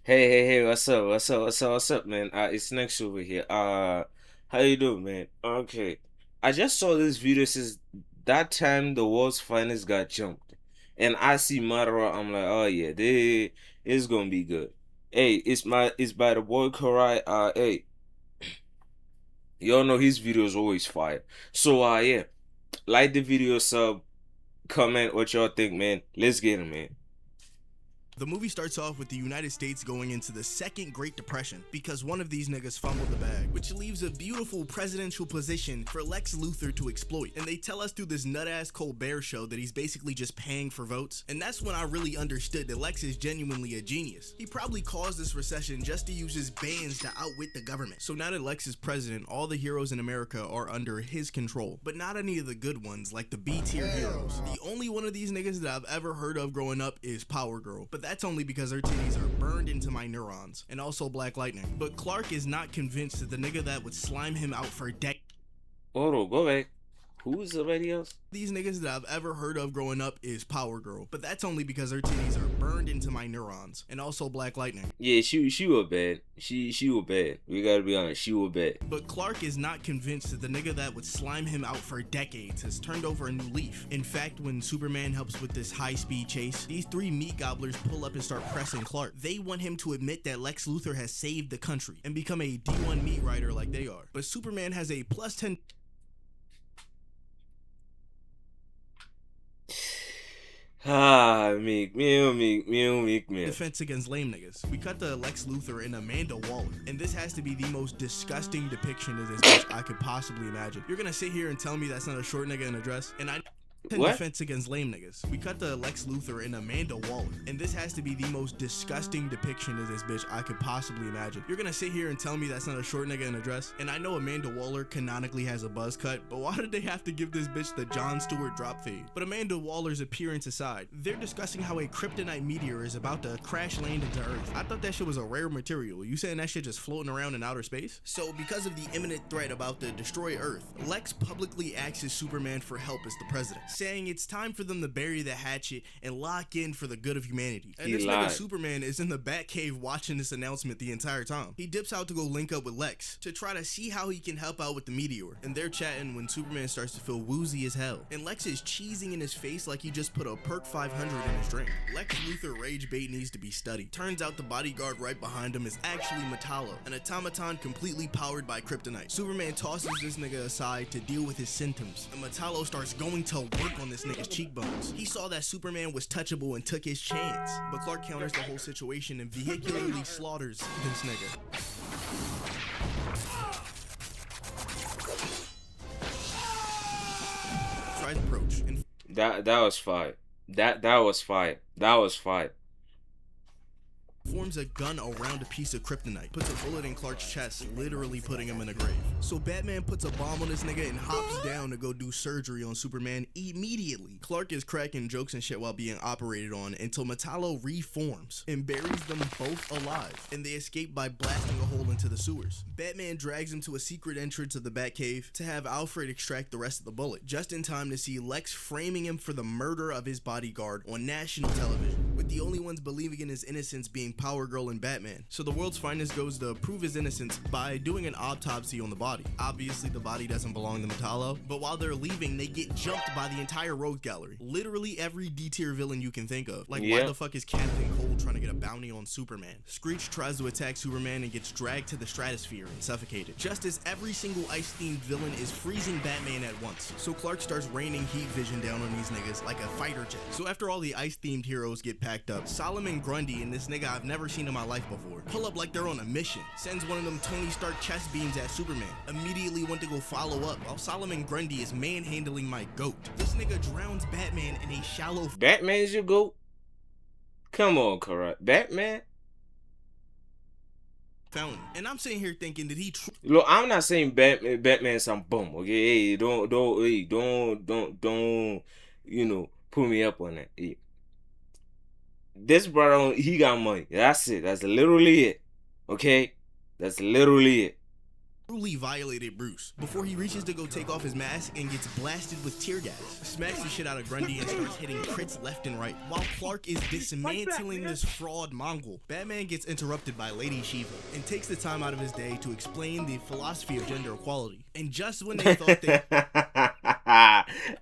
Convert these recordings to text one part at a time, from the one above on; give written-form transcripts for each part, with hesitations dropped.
Hey, what's up, man? It's Next over here. How you doing, man? Okay. I just saw this video. Says that time the world's finest got jumped. And I see Madara, I'm like, oh yeah, they it's gonna be good. Hey, it's by the boy Karai. Hey, y'all know his videos always fire. So yeah, like the video, sub, comment what y'all think, man. Let's get him, man. The movie starts off with the United States going into the second Great Depression because one of these niggas fumbled the bag, which leaves a beautiful presidential position for Lex Luthor to exploit. And they tell us through this nut-ass Colbert show that he's basically just paying for votes. And that's when I really understood that Lex is genuinely a genius. He probably caused this recession just to use his bands to outwit the government. So now that Lex is president, all the heroes in America are under his control, but not any of the good ones like the B-tier heroes. The only one of these niggas that I've ever heard of growing up is Power Girl, but that's only because her titties are burned into my neurons, and also Black Lightning. But Clark is not convinced that the nigga that would slime him out for decades. Hold on, go back. Who's somebody else? These niggas that I've ever heard of growing up is Power Girl, but that's only because her titties are burned into my neurons, and also Black Lightning. Yeah, she was bad. She was bad. We gotta be honest, she was bad. But Clark is not convinced that the nigga that would slime him out for decades has turned over a new leaf. In fact, when Superman helps with this high-speed chase, these three meat gobblers pull up and start pressing Clark. They want him to admit that Lex Luthor has saved the country and become a D1 meat rider like they are. But Superman has a plus 10 Meek, man. defense against lame niggas. We cut to Lex Luthor and Amanda Waller, and this has to be the most disgusting depiction of this bitch I could possibly imagine. You're gonna sit here and tell me that's not a short nigga in a dress? And I What? defense against lame niggas. We cut to Lex Luthor and Amanda Waller, and this has to be the most disgusting depiction of this bitch I could possibly imagine. You're gonna sit here and tell me that's not a short nigga in a dress? And I know Amanda Waller canonically has a buzz cut, but why did they have to give this bitch the Jon Stewart drop fade? But Amanda Waller's appearance aside, they're discussing how a kryptonite meteor is about to crash land into Earth. I thought that shit was a rare material. You saying that shit just floating around in outer space? So because of the imminent threat about to destroy Earth, Lex publicly asks Superman for help as the president, saying it's time for them to bury the hatchet and lock in for the good of humanity. And He this lied. nigga Superman is in the Batcave watching this announcement the entire time. He dips out to go link up with Lex to try to see how he can help out with the meteor. And they're chatting when Superman starts to feel woozy as hell. And Lex is cheesing in his face like he just put a Perk 500 in his drink. Lex Luthor rage bait needs to be studied. Turns out the bodyguard right behind him is actually Metallo, an automaton completely powered by kryptonite. Superman tosses this nigga aside to deal with his symptoms, and Metallo starts going to work on this nigga's cheekbones. He saw that Superman was touchable and took his chance, but Clark counters the whole situation and vehicularly slaughters this nigga. Tries to approach and That was fire. That was fire. That was fire. forms a gun around a piece of kryptonite, puts a bullet in Clark's chest, literally putting him in a grave. So Batman puts a bomb on this nigga and hops down to go do surgery on Superman immediately. Clark is cracking jokes and shit while being operated on until Metallo reforms and buries them both alive, and they escape by blasting a hole into the sewers. Batman drags him to a secret entrance of the Batcave to have Alfred extract the rest of the bullet, just in time to see Lex framing him for the murder of his bodyguard on national television, with the only ones believing in his innocence being Power Girl and Batman. So the world's finest goes to prove his innocence by doing an autopsy on the body. Obviously the body doesn't belong to Metallo, but while they're leaving, they get jumped by the entire rogue gallery. Literally every D-tier villain you can think of. Like, why the fuck is Captain Cold trying to get a bounty on Superman? Screech tries to attack Superman and gets dragged to the stratosphere and suffocated, just as every single ice-themed villain is freezing Batman at once. So Clark starts raining heat vision down on these niggas like a fighter jet. So after all the ice-themed heroes get packed up, Solomon Grundy and this nigga I've never seen in my life before pull up like they're on a mission, sends one of them Tony Stark chest beams at Superman, immediately went to go follow up while Solomon Grundy is manhandling my goat. This nigga drowns Batman in a shallow Batman's your goat? Come on, correct. Batman? fountain. And I'm sitting here thinking that he Look, I'm not saying Batman's some bum, okay? Hey, don't, you know, put me up on that. Hey. This brother, he got money. That's it. That's literally it. Okay? That's literally it. brutally violated Bruce before he reaches to go take off his mask and gets blasted with tear gas, smacks the shit out of Grundy and starts hitting crits left and right. While Clark is dismantling this fraud Mongol, Batman gets interrupted by Lady Shiva and takes the time out of his day to explain the philosophy of gender equality. And just when they thought they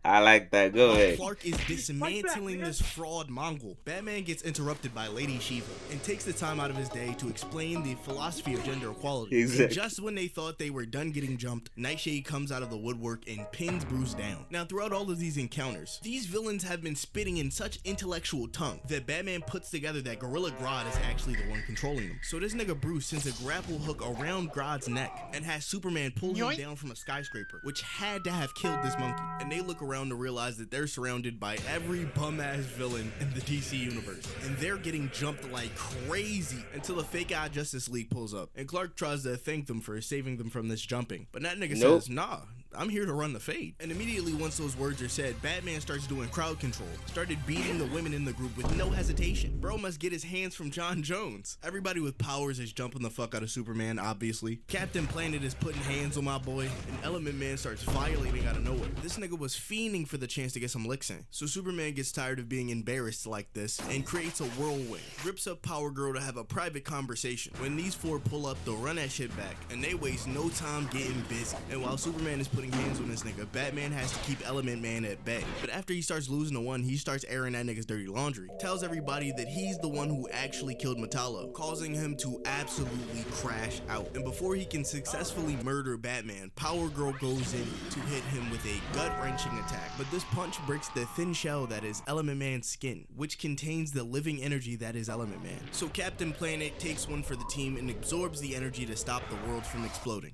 I like that. Go ahead. Clark is dismantling this fraud Mongol, Batman gets interrupted by Lady Shiva and takes the time out of his day to explain the philosophy of gender equality. Exactly. And just when they thought they were done getting jumped, Nightshade comes out of the woodwork and pins Bruce down. Now, throughout all of these encounters, these villains have been spitting in such intellectual tongue that Batman puts together that Gorilla Grodd is actually the one controlling them. So this nigga Bruce sends a grapple hook around Grodd's neck and has Superman pull him down from a skyscraper, which had to have killed this monkey. And they look around to realize that they're surrounded by every bum-ass villain in the DC universe, and they're getting jumped like crazy until a fake-out Justice League pulls up, and Clark tries to thank them for saving them from this jumping, but that nigga says, nah, I'm here to run the fade. And immediately once those words are said, Batman starts doing crowd control, started beating the women in the group with no hesitation. Bro must get his hands from John Jones. Everybody with powers is jumping the fuck out of Superman, obviously. Captain Planet is putting hands on my boy, and Element Man starts violating out of nowhere. This nigga was fiending for the chance to get some licks in. So Superman gets tired of being embarrassed like this and creates a whirlwind. Rips up Power Girl to have a private conversation. When these four pull up, they'll run that shit back, and they waste no time getting busy. And while Superman is putting hands on this nigga, Batman has to keep Element Man at bay. But after he starts losing to one, he starts airing that nigga's dirty laundry. Tells everybody that he's the one who actually killed Metallo, causing him to absolutely crash out. And before he can successfully murder Batman, Power Girl goes in to hit him with a gut-wrenching attack. But this punch breaks the thin shell that is Element Man's skin, which contains the living energy that is Element Man. So Captain Planet takes one for the team and absorbs the energy to stop the world from exploding.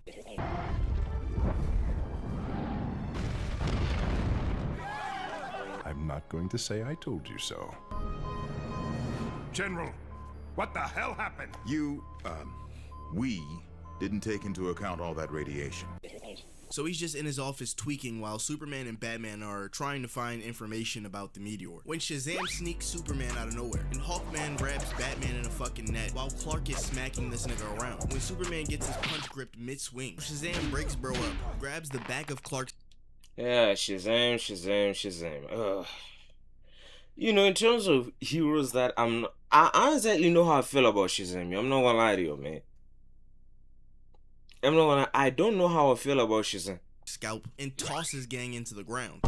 I'm not going to say I told you so. General, what the hell happened? We didn't take into account all that radiation. So he's just in his office tweaking while Superman and Batman are trying to find information about the meteor. When Shazam sneaks Superman out of nowhere, and Hawkman grabs Batman in a fucking net while Clark is smacking this nigga around. When Superman gets his punch gripped mid-swing, Shazam breaks bro up, grabs the back of Clark's... Yeah, Shazam. Ugh. You know, in terms of heroes that I exactly know how I feel about Shazam. I'm not gonna lie to you, man. I don't know how I feel about Shazam. Scalp and tosses gang into the ground.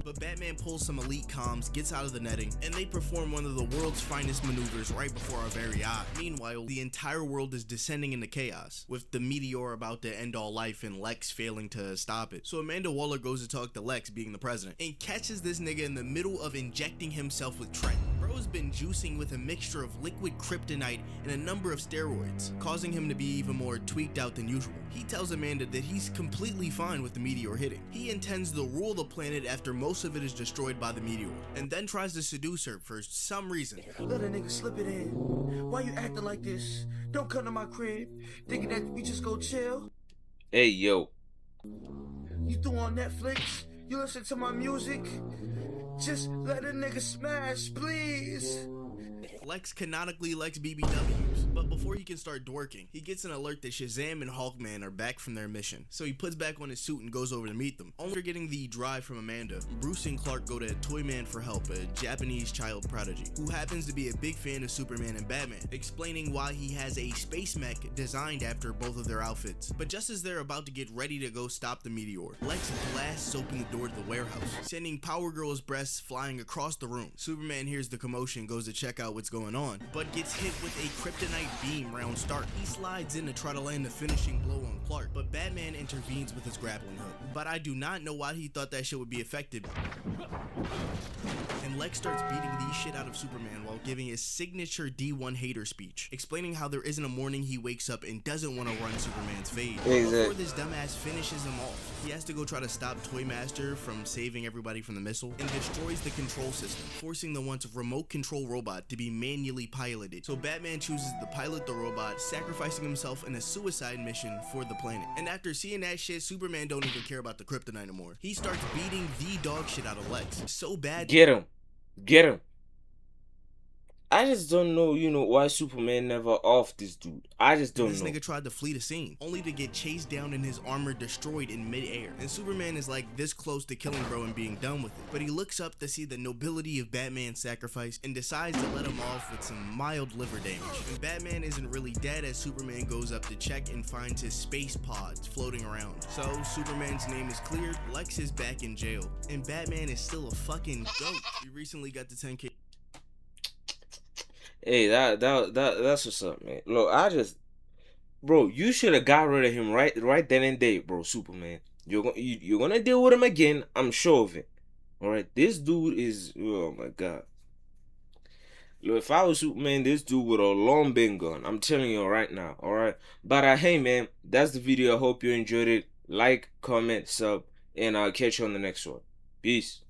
But Batman pulls some elite comms, gets out of the netting, and they perform one of the world's finest maneuvers right before our very eye. Meanwhile, the entire world is descending into chaos, with the meteor about to end all life and Lex failing to stop it. So Amanda Waller goes to talk to Lex, being the president, and catches this nigga in the middle of injecting himself with Trent. Bro's been juicing with a mixture of liquid kryptonite and a number of steroids, causing him to be even more tweaked out than usual. He tells Amanda that he's completely fine with the meteor hitting. He intends to rule the planet after most of it is destroyed by the meteor, and then tries to seduce her for some reason. Let a nigga slip it in. Why you acting like this? Don't come to my crib thinking that we just go chill. Hey, yo. You threw on Netflix? You listen to my music? Just let a nigga smash, please. Lex canonically likes BBWs, but before he can start dorking, he gets an alert that Shazam and Hawkman are back from their mission. So he puts back on his suit and goes over to meet them. Only getting the drive from Amanda, Bruce and Clark go to Toyman for help, a Japanese child prodigy, who happens to be a big fan of Superman and Batman, explaining why he has a space mech designed after both of their outfits. But just as they're about to get ready to go stop the meteor, Lex blasts open the door to the warehouse, sending Power Girl's breasts flying across the room. Superman hears the commotion and goes to check out what's going on, but gets hit with a kryptonite beam round start. He slides in to try to land the finishing blow on Clark, but Batman intervenes with his grappling hook. But I do not know why he thought that shit would be effective. And Lex starts beating the shit out of Superman while giving his signature D1 hater speech, explaining how there isn't a morning he wakes up and doesn't want to run Superman's fade. Before this dumbass finishes him off, he has to go try to stop Toymaster from saving everybody from the missile, and destroys the control system, forcing the once remote control robot to be manually piloted. So Batman chooses to pilot the robot, sacrificing himself in a suicide mission for the planet. And after seeing that shit, Superman don't even care about the kryptonite anymore. He starts beating the dog shit out of Lex. So bad. Get him. I just don't know, why Superman never off this dude. I just don't This know. nigga tried to flee the scene, only to get chased down and his armor destroyed in midair. And Superman is like this close to killing bro and being done with it. But he looks up to see the nobility of Batman's sacrifice and decides to let him off with some mild liver damage. And Batman isn't really dead as Superman goes up to check and finds his space pods floating around. So Superman's name is cleared, Lex is back in jail, and Batman is still a fucking goat. We recently got the 10K. Hey, that's what's up, man. Look, bro, you should have got rid of him right then and there, bro. Superman, you're gonna deal with him again. I'm sure of it. All right, this dude is, oh my god. Look, if I was Superman, this dude would have long been gone. I'm telling you right now. All right, but hey, man, that's the video. I hope you enjoyed it. Like, comment, sub, and I'll catch you on the next one. Peace.